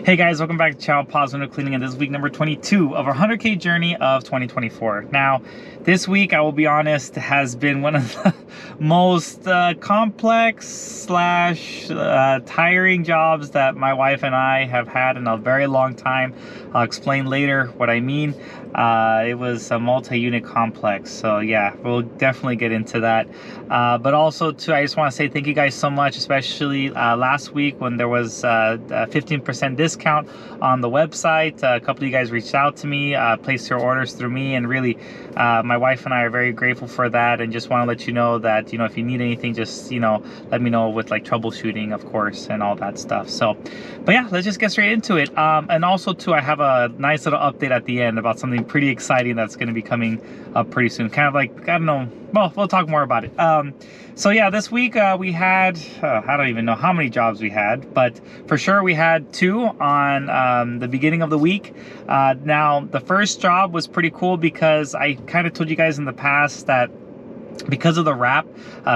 Hey guys, welcome back to channel Pause Window Cleaning, and this is week number 22 of our 100K journey of 2024. Now, this week, I will be honest, has been one of the most complex slash tiring jobs that my wife and I have had in a very long time. I'll explain later what I mean. It was a multi-unit complex, so yeah, we'll definitely get into that. But also too, I just want to say thank you guys so much, especially last week when there was a 15% discount on the website. A couple of you guys reached out to me, placed your orders through me, and really my wife and I are very grateful for that, and just want to let you know that, you know, if you need anything, just, you know, let me know with like troubleshooting, of course, and all that stuff. So, but yeah, let's just get straight into it. And also too, I have a nice little update at the end about something pretty exciting that's going to be coming up pretty soon. Kind of like, I don't know, well, we'll talk more about it. So yeah, this week we had, I don't even know how many jobs we had, but for sure we had two on the beginning of the week. Now, the first job was pretty cool because I kind of told you guys in the past that because of the wrap,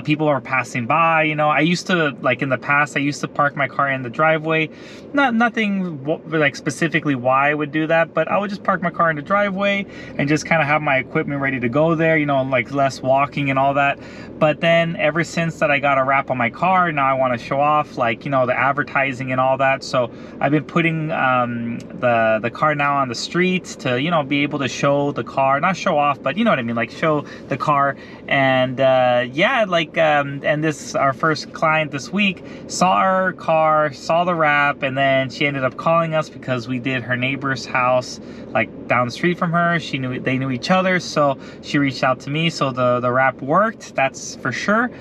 people are passing by. You know, I used to, like in the past, I used to park my car in the driveway. Nothing like specifically why I would do that, but I would just park my car in the driveway and just kind of have my equipment ready to go there, you know, like less walking and all that. But then ever since that I got a wrap on my car, now I want to show off, like, you know, the advertising and all that. So I've been putting the car now on the street to, you know, be able to show the car, not show off, but you know what I mean, like show the car. And yeah, like and this, our first client this week, saw our car, saw the wrap, and then she ended up calling us because we did her neighbor's house like down the street from her. They knew each other, so she reached out to me. So the wrap worked, that's for sure.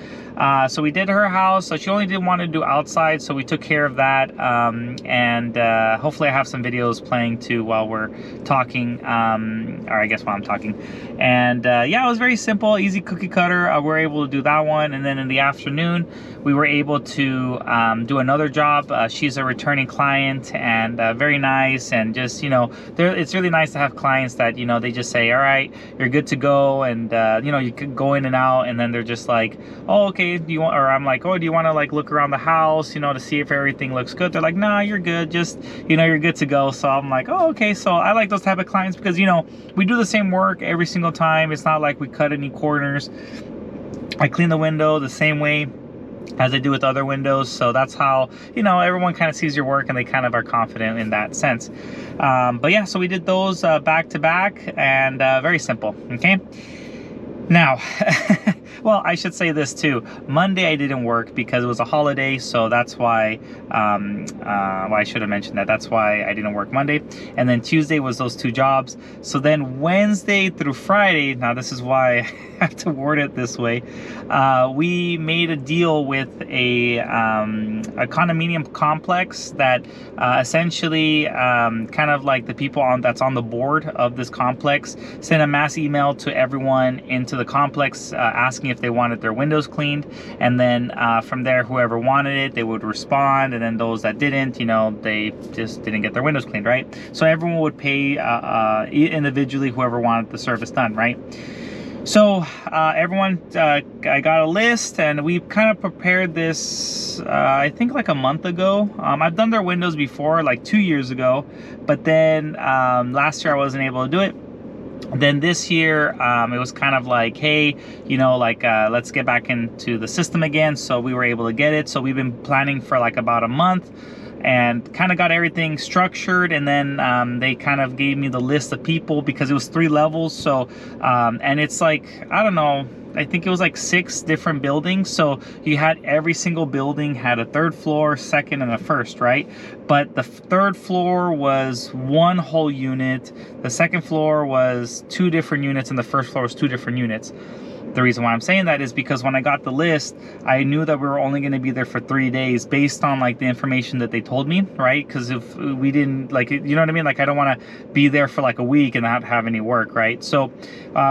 So we did her house. So she only didn't want to do outside, so we took care of that. And hopefully I have some videos playing too while we're talking, or I guess while I'm talking. And yeah, it was very simple, easy cookie cutter. We're able to do that one, and then in the afternoon we were able to do another job. She's a returning client, and very nice, and just, you know, it's really nice to have clients that, you know, they just say, all right, you're good to go, and you know, you could go in and out, and then they're just like, oh, okay, do you want, or I'm like, oh, do you want to like look around the house, you know, to see if everything looks good? They're like, nah, you're good, just, you know, you're good to go. So I'm like, oh, okay. So I like those type of clients because, you know, we do the same work every single time. It's not like we cut any corners. I clean the window the same way as I do with other windows. So that's how, you know, everyone kind of sees your work and they kind of are confident in that sense. But yeah, so we did those back to back, and very simple. Okay. Now, well, I should say this too. Monday I didn't work because it was a holiday, so that's why, well, I should have mentioned that. That's why I didn't work Monday. And then Tuesday was those two jobs. So then Wednesday through Friday, now this is why I have to word it this way, we made a deal with a condominium complex that essentially kind of like the people that's on the board of this complex sent a mass email to everyone into the complex asking if they wanted their windows cleaned, and then from there, whoever wanted it, they would respond, and then those that didn't, you know, they just didn't get their windows cleaned, right? So everyone would pay individually whoever wanted the service done, right? So everyone, I got a list, and we kind of prepared this, I think like a month ago. I've done their windows before, like 2 years ago, but then last year I wasn't able to do it. Then this year, it was kind of like, hey, you know, like, let's get back into the system again. So we were able to get it. So we've been planning for like about a month and kind of got everything structured. And then they kind of gave me the list of people because it was 3 levels. So, and it's like, I don't know, I think it was like 6 different buildings. So you had every single building had a 3rd floor, 2nd, and a 1st, right? But the 3rd floor was 1 whole unit. The 2nd floor was 2 different units, and the 1st floor was 2 different units. The reason why I'm saying that is because when I got the list, I knew that we were only going to be there for 3 days based on like the information that they told me, right? Because if we didn't, like, you know what I mean? Like, I don't want to be there for like a week and not have any work, right? So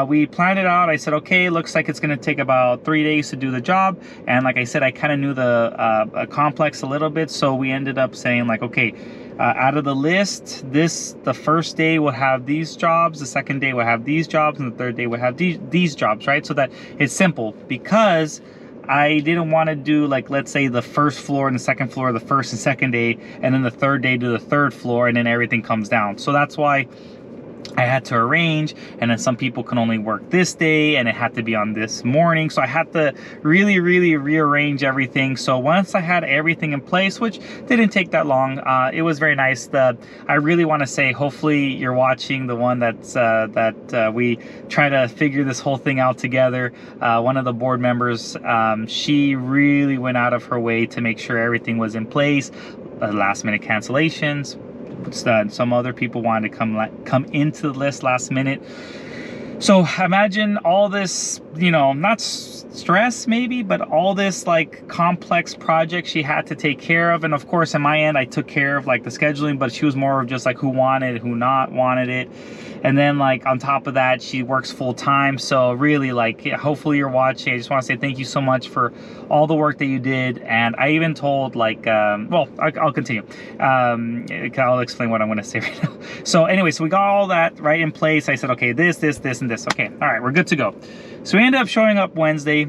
we planned it out. I said, okay, looks like it's going to take about 3 days to do the job. And like I said, I kind of knew the complex a little bit. So we ended up saying like, okay, out of the list, the first day will have these jobs, the second day will have these jobs, and the third day will have these jobs, right? So that it's simple, because I didn't want to do, like, let's say the first floor and the second floor, the first and second day, and then the third day to the third floor, and then everything comes down. So that's why I had to arrange, and then some people can only work this day, and it had to be on this morning. So I had to really rearrange everything. So once I had everything in place, which didn't take that long, it was very nice. I really want to say, hopefully you're watching the one that we try to figure this whole thing out together. One of the board members, she really went out of her way to make sure everything was in place. Last minute cancellations. Some other people wanted to come into the list last minute. So imagine all this, you know, not stress maybe, but all this like complex project she had to take care of. And of course, on my end, I took care of like the scheduling, but she was more of just like who wanted it, who not wanted it. And then like on top of that, she works full time. So really, like, yeah, hopefully you're watching. I just want to say thank you so much for all the work that you did. And I even told like, well, I'll continue. I'll explain what I'm going to say right now. So anyway, so we got all that right in place. I said, okay, this, and this. Okay, all right, we're good to go. So we ended up showing up Wednesday,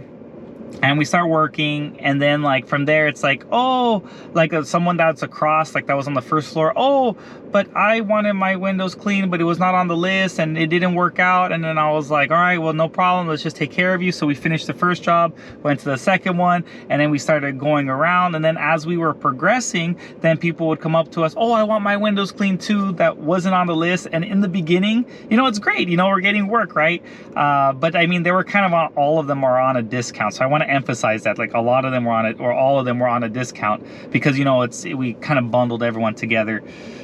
and we start working, and then like from there it's like, oh, like someone that's across, like that was on the first floor, oh, but I wanted my windows clean, but it was not on the list and it didn't work out. And then I was like, all right, well, no problem, let's just take care of you. So we finished the first job, went to the second one, and then we started going around. And then as we were progressing, then people would come up to us, oh, I want my windows clean too, that wasn't on the list. And in the beginning, you know, it's great, you know, we're getting work, right? But I mean, they were kind of on, all of them are on a discount. So I want to emphasize that, like, a lot of them were on it, or all of them were on a discount, because, you know, we kind of bundled everyone together.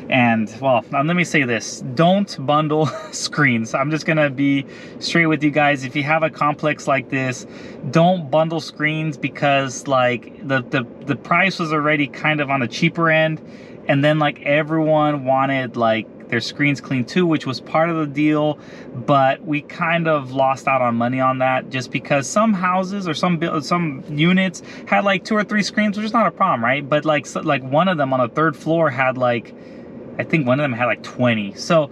And well, let me say this, don't bundle screens. I'm just gonna be straight with you guys. If you have a complex like this, don't bundle screens, because like the price was already kind of on the cheaper end, and then like everyone wanted like their screens clean too, which was part of the deal. But we kind of lost out on money on that, just because some houses or some units had like 2 or 3 screens, which is not a problem, right? But like one of them on the third floor had like, I think one of them had like 20. So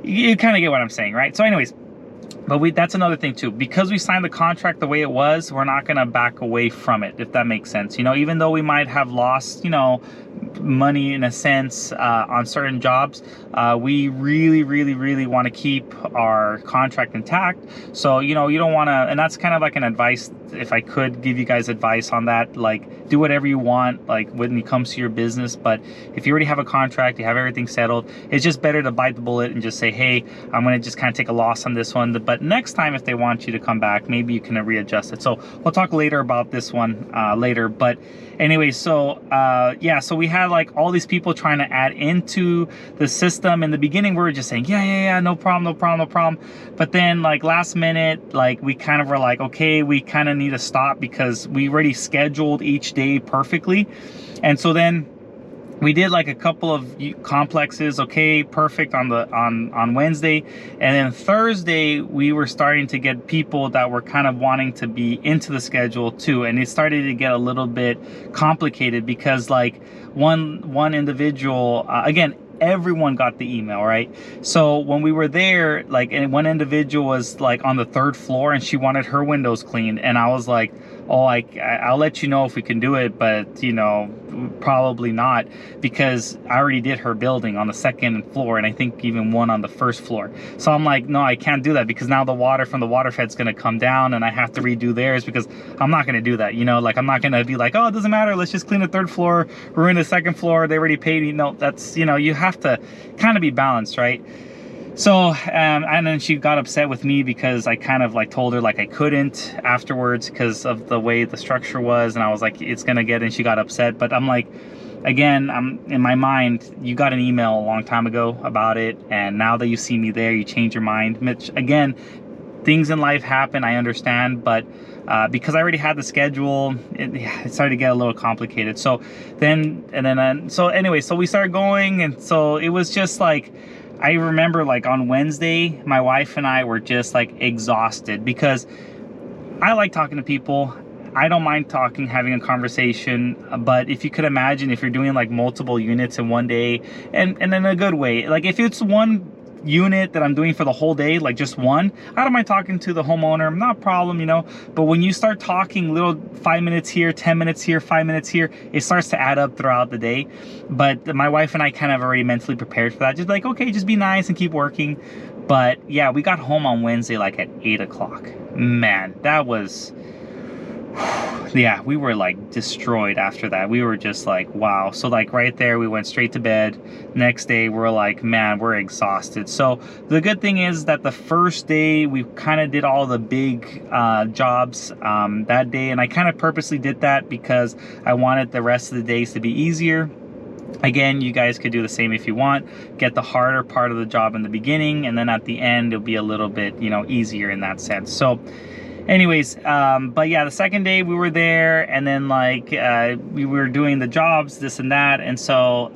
you kind of get what I'm saying, right? So anyways, but that's another thing too, because we signed the contract the way it was, we're not going to back away from it, if that makes sense. You know, even though we might have lost, you know, money in a sense on certain jobs, we really want to keep our contract intact. So, you know, you don't want to, and that's kind of like an advice, if I could give you guys advice on that, like do whatever you want, like when it comes to your business. But if you already have a contract, you have everything settled, it's just better to bite the bullet and just say, hey, I'm going to just kind of take a loss on this one. But next time, if they want you to come back, maybe you can readjust it. So we'll talk later about this one later. But anyway, so yeah, so we had like all these people trying to add into the system. In the beginning, we were just saying, yeah, no problem. But then like last minute, like we kind of were like, okay, we kind of need to stop, because we already scheduled each day perfectly. And so then we did like a couple of complexes, okay, perfect on Wednesday, and then Thursday we were starting to get people that were kind of wanting to be into the schedule too, and it started to get a little bit complicated, because like one individual, again, everyone got the email, right? So when we were there, like, and one individual was like on the third floor and she wanted her windows cleaned, and I was like, oh, I'll let you know if we can do it, but you know, probably not, because I already did her building on the second floor, and I think even one on the first floor. So I'm like, no, I can't do that, because now the water from the water fed's going to come down and I have to redo theirs, because I'm not going to do that, you know, like I'm not going to be like, oh, it doesn't matter, let's just clean the third floor, we're in the second floor, they already paid me. No, that's, you know, you have to kind of be balanced, right? So and then she got upset with me because I kind of like told her like I couldn't afterwards because of the way the structure was, and I was like, it's gonna get, and she got upset. But I'm like, again, I'm in my mind, you got an email a long time ago about it, and now that you see me there, you change your mind. Mitch, again, things in life happen, I understand, but because I already had the schedule, it started to get a little complicated. So so anyway, so we started going, and so it was just like, I remember like on Wednesday, my wife and I were just like exhausted, because I like talking to people. I don't mind talking, having a conversation, but if you could imagine, if you're doing like multiple units in one day, and in a good way, like if it's one unit that I'm doing for the whole day, like just one, I don't mind talking to the homeowner, not a problem, you know. But when you start talking little 5 minutes here, 10 minutes here, 5 minutes here, it starts to add up throughout the day. But my wife and I kind of already mentally prepared for that, just like, okay, just be nice and keep working. But yeah, we got home on Wednesday like at 8 o'clock. Man, that was, yeah, we were like destroyed after that. We were just like, wow. So like right there, we went straight to bed. Next day, we're like, man, we're exhausted. So the good thing is that the first day, we kind of did all the big jobs that day. And I kind of purposely did that because I wanted the rest of the days to be easier. Again, you guys could do the same if you want. Get the harder part of the job in the beginning, and then at the end, it'll be a little bit, you know, easier in that sense. So anyways, but yeah, the second day we were there, and then like we were doing the jobs, this and that. And so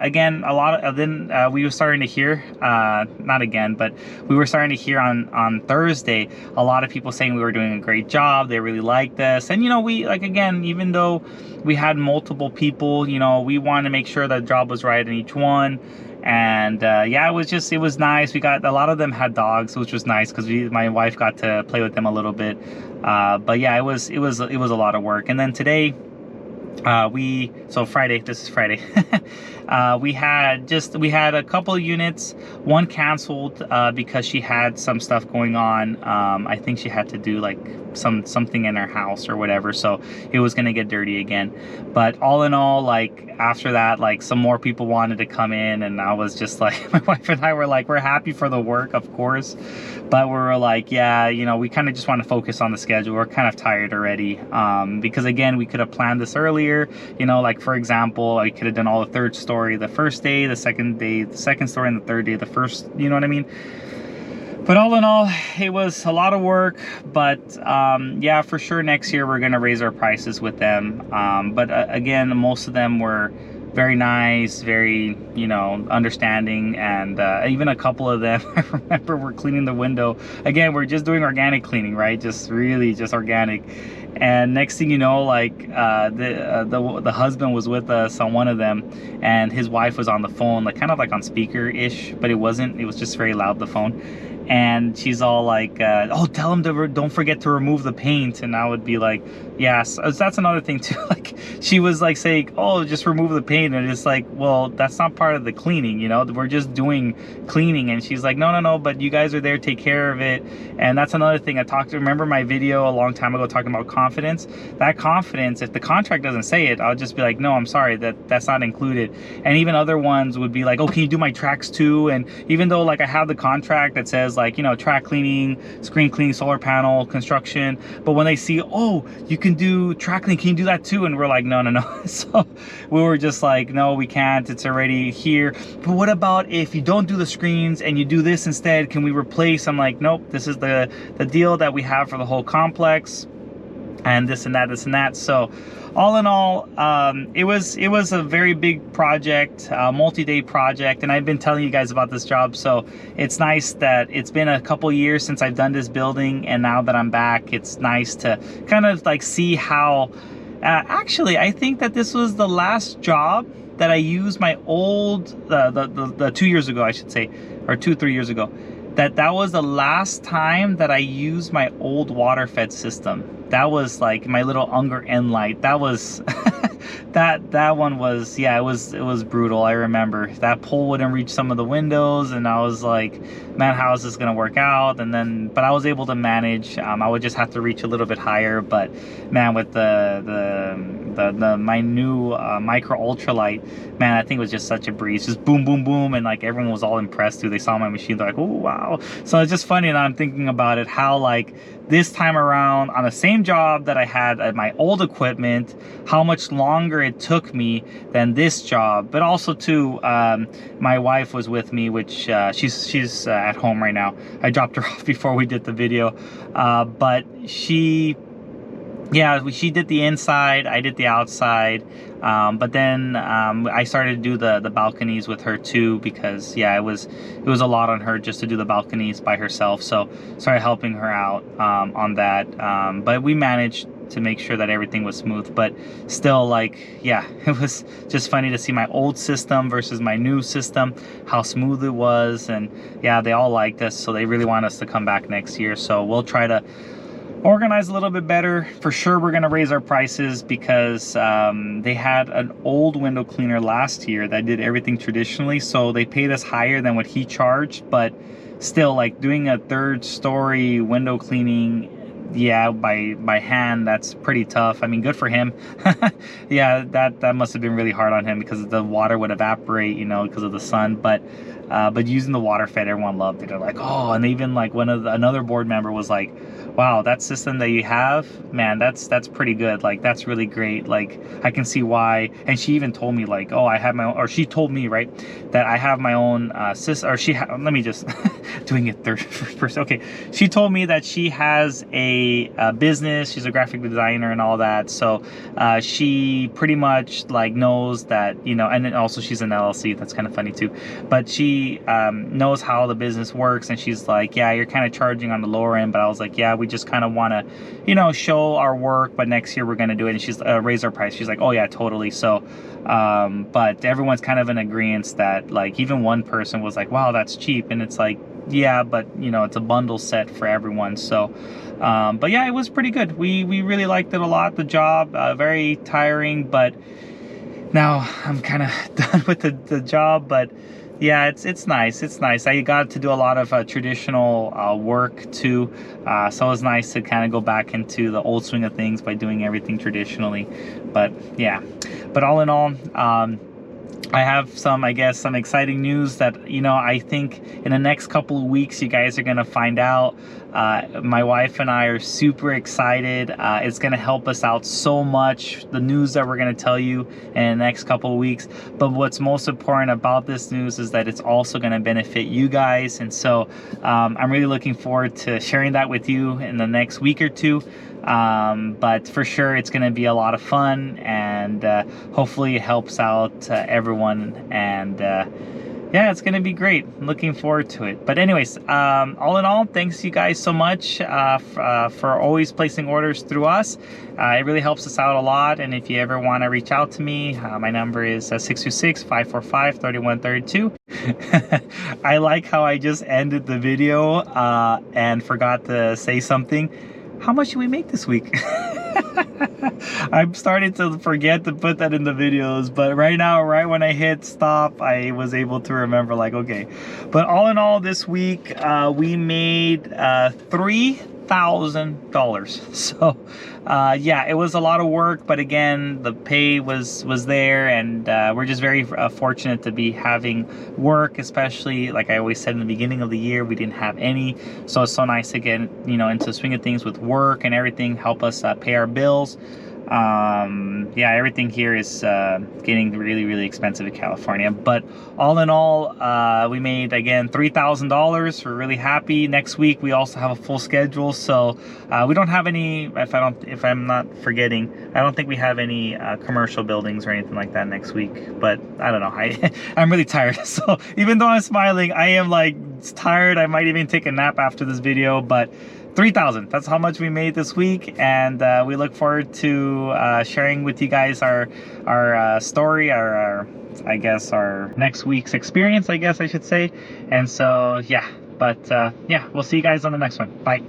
again, a lot of then we were starting to hear, not again, but we were starting to hear on Thursday, a lot of people saying we were doing a great job. They really liked us. And you know, we, like, again, even though we had multiple people, you know, we wanted to make sure that the job was right in each one. And yeah, it was nice. We got, a lot of them had dogs, which was nice because my wife got to play with them a little bit. But yeah, it was a lot of work. And then today, so Friday, this is Friday, we had a couple units. One canceled because she had some stuff going on. I think she had to do like something in her house or whatever, so it was gonna get dirty again. But all in all, like after that, like some more people wanted to come in, and I was just like, my wife and I were like, we're happy for the work, of course, but we were like, yeah, you know, we kind of just want to focus on the schedule. We're kind of tired already, because again, we could have planned this earlier, you know, like for example, I could have done all the third story the first day, the second day the second story, and the third day the first, you know what I mean? But all in all, it was a lot of work. But yeah, for sure next year we're gonna raise our prices with them. But again, most of them were very nice, very, you know, understanding. And even a couple of them, I remember, we're cleaning the window. Again, we're just doing organic cleaning, right? Just really just organic. And next thing you know, like the husband was with us on one of them, and his wife was on the phone, like kind of like on speaker-ish, but it wasn't, it was just very loud, the phone. And she's all like, oh, tell him to don't forget to remove the paint. And I would be like, yes. Yeah, so that's another thing too. Like, she was like saying, oh, just remove the paint. And it's like, well, that's not part of the cleaning, you know, we're just doing cleaning. And she's like, no, but you guys are there, take care of it. And that's another thing I talked to. Remember my video a long time ago talking about confidence? That confidence, if the contract doesn't say it, I'll just be like, no, I'm sorry, that's not included. And even other ones would be like, oh, can you do my tracks too? And even though like I have the contract that says like, you know, track cleaning, screen cleaning, solar panel construction, but when they see, oh, you can do track cleaning, can you do that too? And we're like, no. So we were just like, no, we can't, it's already here. But what about if you don't do the screens and you do this instead, can we replace? I'm like, nope, this is the deal that we have for the whole complex, and this and that. So all in all, it was a very big project, multi-day project, and I've been telling you guys about this job. So it's nice that it's been a couple years since I've done this building, and now that I'm back, it's nice to kind of like see how, actually, I think that this was the last job that I used my old, the 2 years ago, I should say, or 3 years ago, that was the last time that I used my old water fed system. That was like my little Unger end light. That was that one was, yeah, it was brutal. I remember that pole wouldn't reach some of the windows, and I was like, man, how is this gonna work out? And then, but I was able to manage. I would just have to reach a little bit higher, but man, with my new micro ultralight, man, I think it was just such a breeze, just boom, boom, boom, and like everyone was all impressed too. They saw my machine, they're like, oh wow. So it's just funny, and I'm thinking about it, how like this time around on the same job that I had at my old equipment, how much longer it took me than this job. But also too, my wife was with me, which she's at home right now. I dropped her off before we did the video, but she yeah, she did the inside, I did the outside, but then I started to do the balconies with her too, because yeah, it was a lot on her just to do the balconies by herself. So started helping her out on that, but we managed to make sure that everything was smooth. But still, like, yeah, it was just funny to see my old system versus my new system, how smooth it was. And yeah, they all liked us, so they really want us to come back next year. So we'll try to organize a little bit better. For sure, we're gonna raise our prices, because they had an old window cleaner last year that did everything traditionally, so they paid us higher than what he charged. But still, like, doing a 3rd story window cleaning, yeah, by hand, that's pretty tough. I mean, good for him. Yeah, that must have been really hard on him, because the water would evaporate, you know, because of the sun. But using the water fed, everyone loved it. They're like, oh. And even like another board member was like, wow, that system that you have, man, that's pretty good. Like, that's really great. Like, I can see why. And she even told me, like, oh, I have my own, or she told me, right, that I have my own system, or let me just doing it third person. Okay, she told me that she has a business. She's a graphic designer and all that. So she pretty much like knows that, you know, and then also she's an LLC. That's kind of funny too. But she knows how the business works, and she's like, yeah, you're kind of charging on the lower end. But I was like, yeah, we just kind of want to, you know, show our work, but next year we're going to do it. And she's raised our price. She's like, oh yeah, totally. So but everyone's kind of in agreement that, like, even one person was like, wow, that's cheap. And it's like, yeah, but you know, it's a bundle set for everyone. So but yeah, it was pretty good. We really liked it a lot. The job, very tiring, but now I'm kind of done with the job. But yeah, it's nice. It's nice. I got to do a lot of traditional work too, so it was nice to kind of go back into the old swing of things by doing everything traditionally. But yeah, but all in all, I have some exciting news that, you know, I think in the next couple of weeks you guys are gonna find out. My wife and I are super excited. It's gonna help us out so much, the news that we're gonna tell you in the next couple of weeks. But what's most important about this news is that it's also gonna benefit you guys. And so I'm really looking forward to sharing that with you in the next week or two. But for sure, it's going to be a lot of fun, and hopefully it helps out everyone. And yeah, it's going to be great. Looking forward to it. But anyways, all in all, thanks you guys so much for always placing orders through us. It really helps us out a lot. And if you ever want to reach out to me, my number is 626-545-3132. I like how I just ended the video and forgot to say something. How much did we make this week? I'm starting to forget to put that in the videos, but right now, right when I hit stop, I was able to remember, like, okay. But all in all, this week, we made $3,000. So yeah, it was a lot of work, but again, the pay was there, and we're just very fortunate to be having work, especially like I always said in the beginning of the year, we didn't have any. So it's so nice to get, you know, into the swing of things with work and everything, help us pay our bills. Yeah, everything here is getting really expensive in California. But all in all, we made again $3,000. We're really happy. Next week we also have a full schedule, so we don't have any, if I'm not forgetting, I don't think we have any commercial buildings or anything like that next week. But I don't know, I'm really tired. So even though I'm smiling, I am like tired. I might even take a nap after this video. But 3,000, that's how much we made this week, and we look forward to sharing with you guys our story, our I guess our next week's experience, I guess I should say. And so yeah, but yeah, we'll see you guys on the next one. Bye.